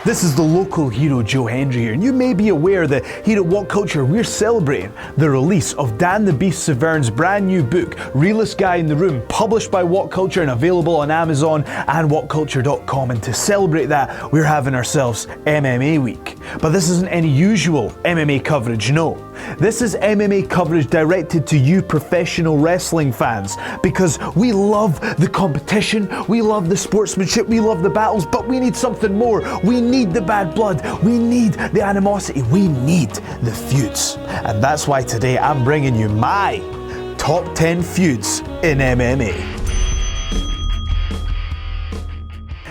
This is the local hero Joe Hendry here, and you may be aware that here at What Culture we're celebrating the release of Dan the Beast Severn's brand new book, Realest Guy in the Room, published by What Culture and available on Amazon and whatculture.com. And to celebrate that, we're having ourselves MMA Week. But this isn't any usual MMA coverage, no. This is MMA coverage directed to you professional wrestling fans, because we love the competition, we love the sportsmanship, we love the battles, but we need something more. We need the bad blood, we need the animosity, we need the feuds. And that's why today I'm bringing you my top 10 feuds in MMA.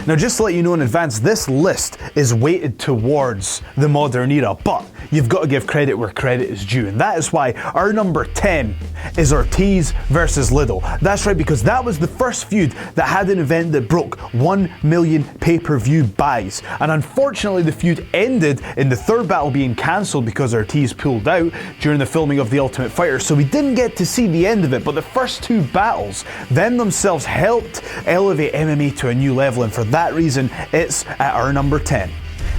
Now, just to let you know in advance, this list is weighted towards the modern era, but you've got to give credit where credit is due, and that is why our number 10 is Ortiz versus Liddell. That's right, because that was the first feud that had an event that broke 1 million pay-per-view buys, and unfortunately the feud ended in the third battle being cancelled because Ortiz pulled out during the filming of The Ultimate Fighter, so we didn't get to see the end of it, but the first two battles, them themselves helped elevate MMA to a new level, and for that reason, it's at our number 10.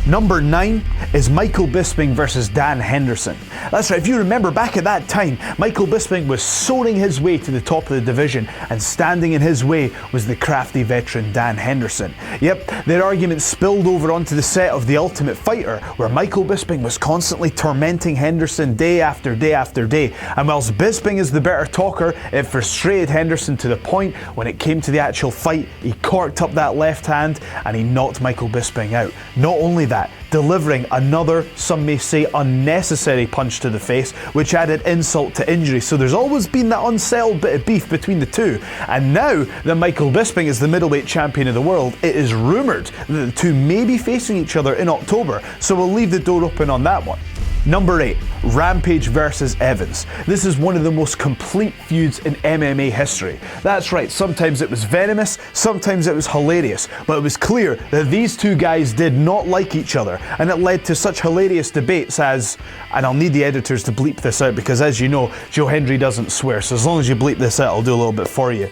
Number 9 is Michael Bisping versus Dan Henderson. That's right, if you remember back at that time, Michael Bisping was soaring his way to the top of the division, and standing in his way was the crafty veteran Dan Henderson. Yep, their argument spilled over onto the set of The Ultimate Fighter, where Michael Bisping was constantly tormenting Henderson day after day after day. And whilst Bisping is the better talker, it frustrated Henderson to the point when it came to the actual fight, he corked up that left hand and he knocked Michael Bisping out. Not only that, delivering another, some may say, unnecessary punch to the face, which added insult to injury. So there's always been that unsettled bit of beef between the two. And now that Michael Bisping is the middleweight champion of the world, it is rumoured that the two may be facing each other in October. So we'll leave the door open on that one. Number 8, Rampage versus Evans. This is one of the most complete feuds in MMA history. That's right, sometimes it was venomous, sometimes it was hilarious, but it was clear that these two guys did not like each other, and it led to such hilarious debates as, and I'll need the editors to bleep this out because, as you know, Joe Hendry doesn't swear, so as long as you bleep this out, I'll do a little bit for you.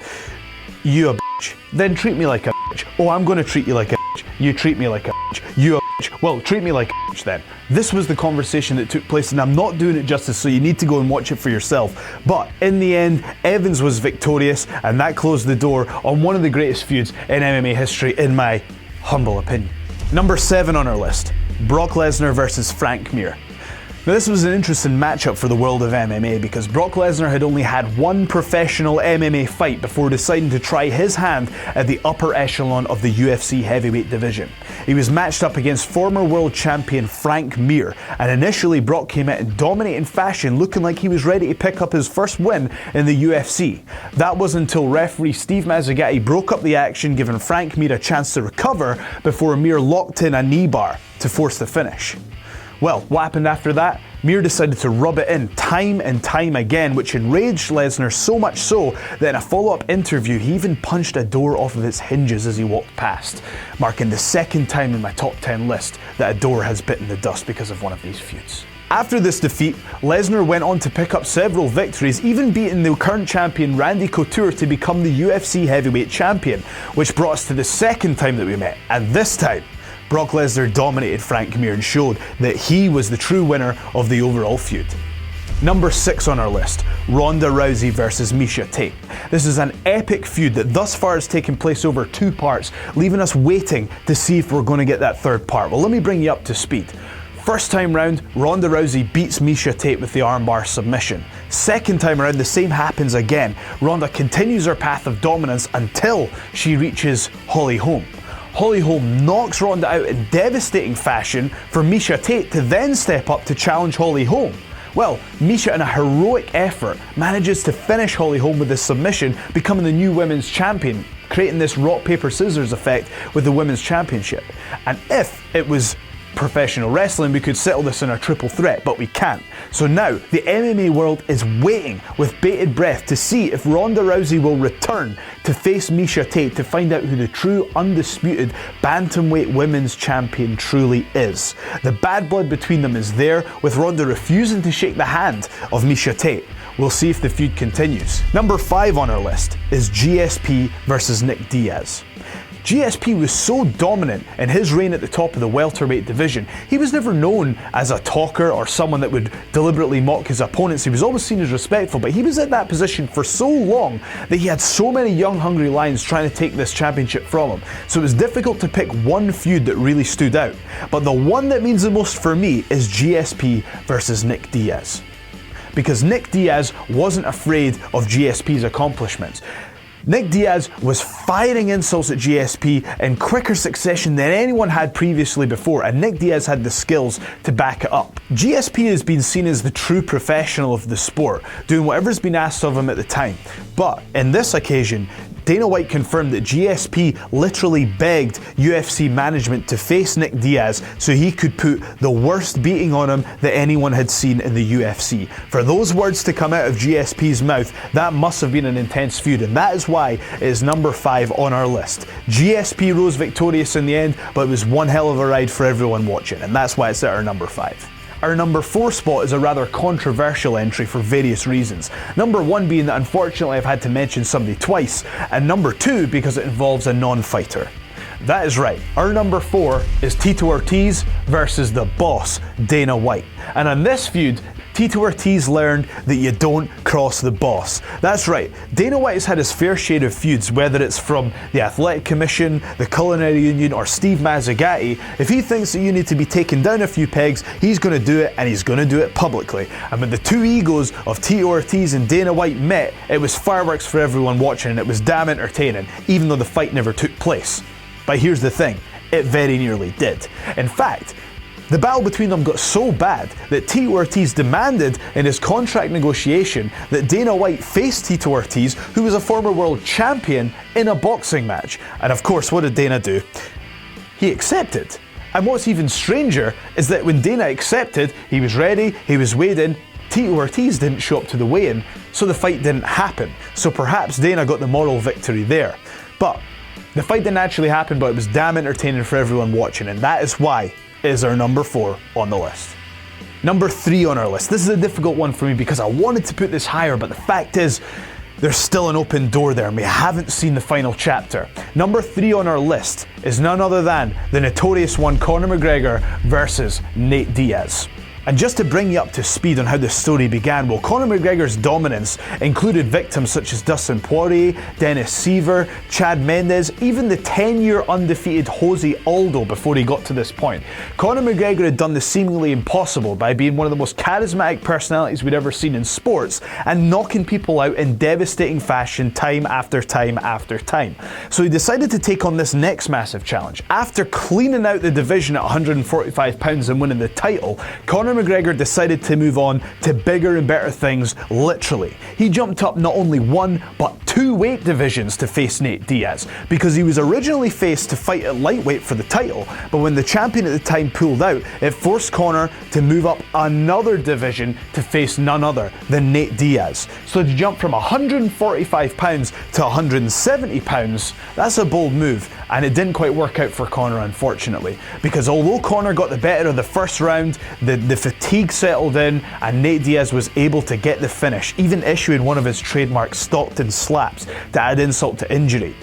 You a bitch, then treat me like a bitch. Oh, I'm gonna treat you like a bitch. You treat me like a bitch. You a bitch. Well, treat me like a bitch then. This was the conversation that took place, and I'm not doing it justice, so you need to go and watch it for yourself. But in the end, Evans was victorious, and that closed the door on one of the greatest feuds in MMA history, in my humble opinion. Number 7 on our list, Brock Lesnar versus Frank Mir. Now, this was an interesting matchup for the world of MMA because Brock Lesnar had only had one professional MMA fight before deciding to try his hand at the upper echelon of the UFC heavyweight division. He was matched up against former world champion Frank Mir, and initially Brock came out in dominating fashion, looking like he was ready to pick up his first win in the UFC. That was until referee Steve Mazzagatti broke up the action, giving Frank Mir a chance to recover before Mir locked in a knee bar to force the finish. Well, what happened after that? Mir decided to rub it in time and time again, which enraged Lesnar so much so that in a follow-up interview he even punched a door off of its hinges as he walked past, marking the second time in my top 10 list that a door has bitten the dust because of one of these feuds. After this defeat, Lesnar went on to pick up several victories, even beating the current champion Randy Couture to become the UFC heavyweight champion, which brought us to the second time that we met, and this time Brock Lesnar dominated Frank Mir and showed that he was the true winner of the overall feud. Number 6 on our list, Ronda Rousey versus Miesha Tate. This is an epic feud that thus far has taken place over 2 parts, leaving us waiting to see if we're going to get that third part. Well, let me bring you up to speed. First time round, Ronda Rousey beats Miesha Tate with the armbar submission. Second time around, the same happens again. Ronda continues her path of dominance until she reaches Holly Holm. Holly Holm knocks Ronda out in devastating fashion for Miesha Tate to then step up to challenge Holly Holm. Well, Miesha, in a heroic effort, manages to finish Holly Holm with this submission, becoming the new women's champion, creating this rock, paper, scissors effect with the women's championship. And if it was professional wrestling, we could settle this in a triple threat, but we can't. So now, the MMA world is waiting with bated breath to see if Ronda Rousey will return to face Miesha Tate to find out who the true, undisputed bantamweight women's champion truly is. The bad blood between them is there, with Ronda refusing to shake the hand of Miesha Tate. We'll see if the feud continues. Number 5 on our list is GSP versus Nick Diaz. GSP was so dominant in his reign at the top of the welterweight division, he was never known as a talker or someone that would deliberately mock his opponents. He was always seen as respectful, but he was at that position for so long that he had so many young, hungry lions trying to take this championship from him. So it was difficult to pick one feud that really stood out. But the one that means the most for me is GSP versus Nick Diaz. Because Nick Diaz wasn't afraid of GSP's accomplishments. Nick Diaz was firing insults at GSP in quicker succession than anyone had previously before, and Nick Diaz had the skills to back it up. GSP has been seen as the true professional of the sport, doing whatever's been asked of him at the time. But in this occasion, Dana White confirmed that GSP literally begged UFC management to face Nick Diaz so he could put the worst beating on him that anyone had seen in the UFC. For those words to come out of GSP's mouth, that must have been an intense feud, and that is why it is number 5 on our list. GSP rose victorious in the end, but it was one hell of a ride for everyone watching, and that's why it's at our number 5. Our number 4 spot is a rather controversial entry for various reasons. Number 1 being that unfortunately I've had to mention somebody twice, and number 2 because it involves a non-fighter. That is right, our number 4 is Tito Ortiz versus the boss, Dana White. And on this feud, Tito Ortiz learned that you don't cross the boss. That's right, Dana White has had his fair share of feuds, whether it's from the Athletic Commission, the Culinary Union, or Steve Mazzagatti. If he thinks that you need to be taken down a few pegs, he's going to do it, and he's going to do it publicly. And when the two egos of Tito Ortiz and Dana White met, it was fireworks for everyone watching, and it was damn entertaining, even though the fight never took place. But here's the thing, it very nearly did. In fact, the battle between them got so bad that Tito Ortiz demanded in his contract negotiation that Dana White face Tito Ortiz, who was a former world champion, in a boxing match. And of course, what did Dana do? He accepted. And what's even stranger is that when Dana accepted, he was ready, he was weighed in, Tito Ortiz didn't show up to the weigh-in, so the fight didn't happen. So perhaps Dana got the moral victory there. But the fight didn't actually happen, but it was damn entertaining for everyone watching, and that is why it is our number 4 on the list. Number 3 on our list. This is a difficult one for me because I wanted to put this higher, but the fact is, there's still an open door there and we haven't seen the final chapter. Number 3 on our list is none other than the notorious one Conor McGregor versus Nate Diaz. And just to bring you up to speed on how the story began, well, Conor McGregor's dominance included victims such as Dustin Poirier, Dennis Siver, Chad Mendes, even the 10-year undefeated Jose Aldo before he got to this point. Conor McGregor had done the seemingly impossible by being one of the most charismatic personalities we'd ever seen in sports and knocking people out in devastating fashion time after time after time. So he decided to take on this next massive challenge. After cleaning out the division at 145 pounds and winning the title, Conor McGregor decided to move on to bigger and better things, literally. He jumped up not only 1 but 2 weight divisions to face Nate Diaz, because he was originally faced to fight at lightweight for the title, but when the champion at the time pulled out, it forced Conor to move up another division to face none other than Nate Diaz. So to jump from 145 pounds to 170 pounds, that's a bold move, and it didn't quite work out for Conor, unfortunately, because although Conor got the better of the first round, the fatigue settled in and Nate Diaz was able to get the finish, even issuing one of his trademark Stockton slaps to add insult to injury.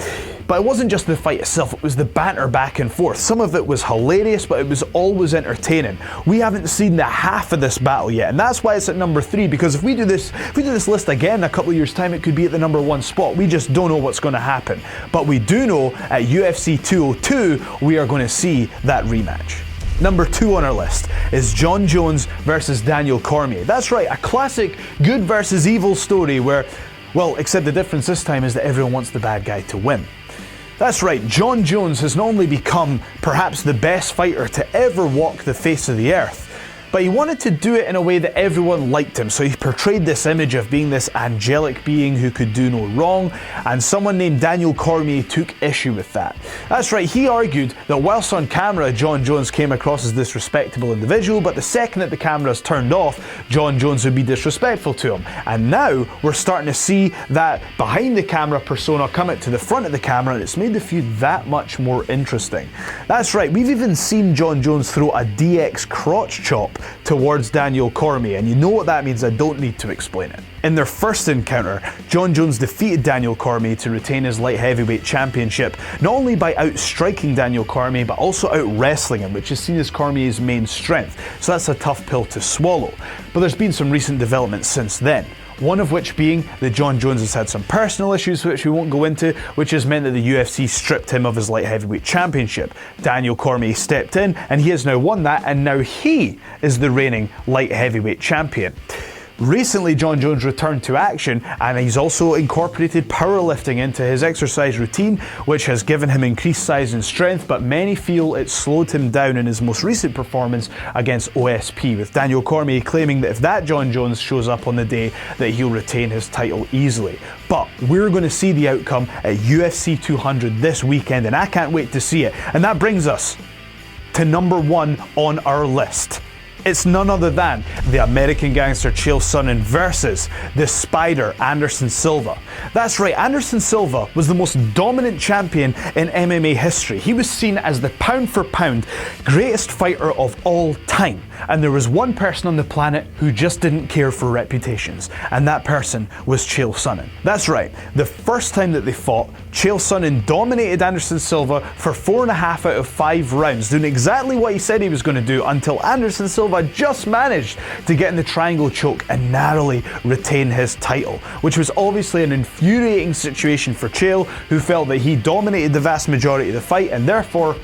But it wasn't just the fight itself, it was the banter back and forth. Some of it was hilarious, but it was always entertaining. We haven't seen the half of this battle yet, and that's why it's at number 3, because if we do this list again in a couple of years' time, it could be at the number 1 spot. We just don't know what's going to happen. But we do know at UFC 202, we are going to see that rematch. Number 2 on our list is Jon Jones versus Daniel Cormier. That's right, a classic good versus evil story where, well, except the difference this time is that everyone wants the bad guy to win. That's right, Jon Jones has not only become perhaps the best fighter to ever walk the face of the earth, but he wanted to do it in a way that everyone liked him. So he portrayed this image of being this angelic being who could do no wrong, and someone named Daniel Cormier took issue with that. That's right, he argued that whilst on camera, Jon Jones came across as this respectable individual, but the second that the camera's turned off, Jon Jones would be disrespectful to him. And now we're starting to see that behind the camera persona come out to the front of the camera, and it's made the feud that much more interesting. That's right, we've even seen Jon Jones throw a DX crotch chop towards Daniel Cormier, and you know what that means, I don't need to explain it. In their first encounter, Jon Jones defeated Daniel Cormier to retain his light heavyweight championship, not only by outstriking Daniel Cormier, but also out-wrestling him, which is seen as Cormier's main strength, so that's a tough pill to swallow. But there's been some recent developments since then. One of which being that Jon Jones has had some personal issues which we won't go into, which has meant that the UFC stripped him of his light heavyweight championship. Daniel Cormier stepped in and he has now won that, and now he is the reigning light heavyweight champion. Recently, Jon Jones returned to action and he's also incorporated powerlifting into his exercise routine, which has given him increased size and strength, but many feel it slowed him down in his most recent performance against OSP, with Daniel Cormier claiming that if that Jon Jones shows up on the day, that he'll retain his title easily. But we're going to see the outcome at UFC 200 this weekend, and I can't wait to see it. And that brings us to number 1 on our list. It's none other than the American gangster Chael Sonnen versus the Spider Anderson Silva. That's right, Anderson Silva was the most dominant champion in MMA history. He was seen as the pound for pound greatest fighter of all time. And there was one person on the planet who just didn't care for reputations, and that person was Chael Sonnen. That's right, the first time that they fought, Chael Sonnen dominated Anderson Silva for 4.5 out of 5 rounds, doing exactly what he said he was going to do until Anderson Silva just managed to get in the triangle choke and narrowly retain his title, which was obviously an infuriating situation for Chael, who felt that he dominated the vast majority of the fight and therefore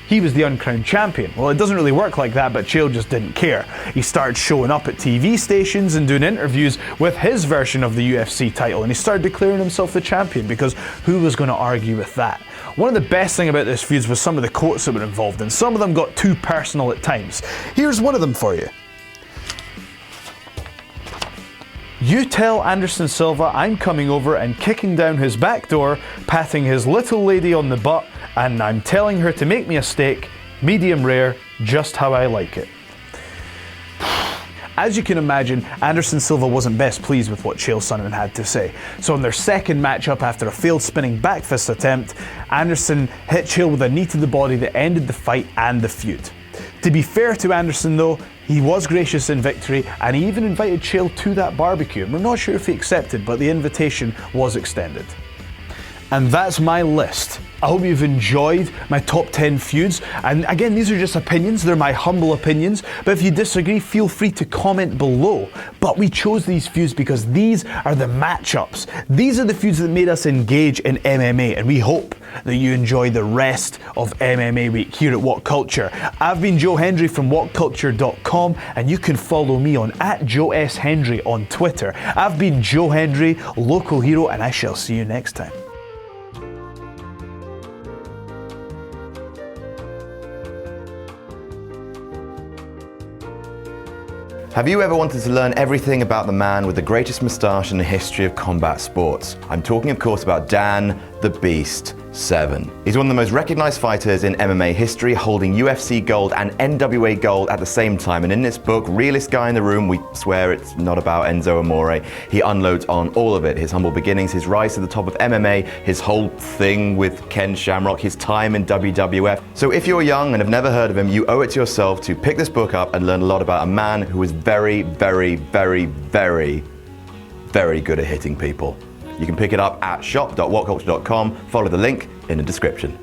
he was the uncrowned champion. Well, it doesn't really work like that, but Chael just didn't care. He started showing up at TV stations and doing interviews with his version of the UFC title, and he started declaring himself the champion, because who was going to argue with that? One of the best things about this feud was some of the quotes that were involved, and some of them got too personal at times. Here's one of them for you. "You tell Anderson Silva I'm coming over and kicking down his back door, patting his little lady on the butt, and I'm telling her to make me a steak, medium rare, just how I like it." As you can imagine, Anderson Silva wasn't best pleased with what Chael Sonnen had to say. So in their second matchup, after a failed spinning back fist attempt, Anderson hit Chael with a knee to the body that ended the fight and the feud. To be fair to Anderson though, he was gracious in victory, and he even invited Chael to that barbecue. We're not sure if he accepted, but the invitation was extended. And that's my list. I hope you've enjoyed my top 10 feuds. And again, these are just opinions, they're my humble opinions. But if you disagree, feel free to comment below. But we chose these feuds because these are the matchups. These are the feuds that made us engage in MMA, and we hope that you enjoy the rest of MMA week here at What Culture. I've been Joe Hendry from WhatCulture.com, and you can follow me on @JoeSHendry on Twitter. I've been Joe Hendry, local hero, and I shall see you next time. Have you ever wanted to learn everything about the man with the greatest moustache in the history of combat sports? I'm talking, of course, about Dan the Beast Severn. He's one of the most recognized fighters in MMA history, holding UFC gold and NWA gold at the same time. And in this book, Realest Guy in the Room, we swear it's not about Enzo Amore, he unloads on all of it. His humble beginnings, his rise to the top of MMA, his whole thing with Ken Shamrock, his time in WWF. So if you're young and have never heard of him, you owe it to yourself to pick this book up and learn a lot about a man who is very, very, very, very, very good at hitting people. You can pick it up at shop.whatculture.com. Follow the link in the description.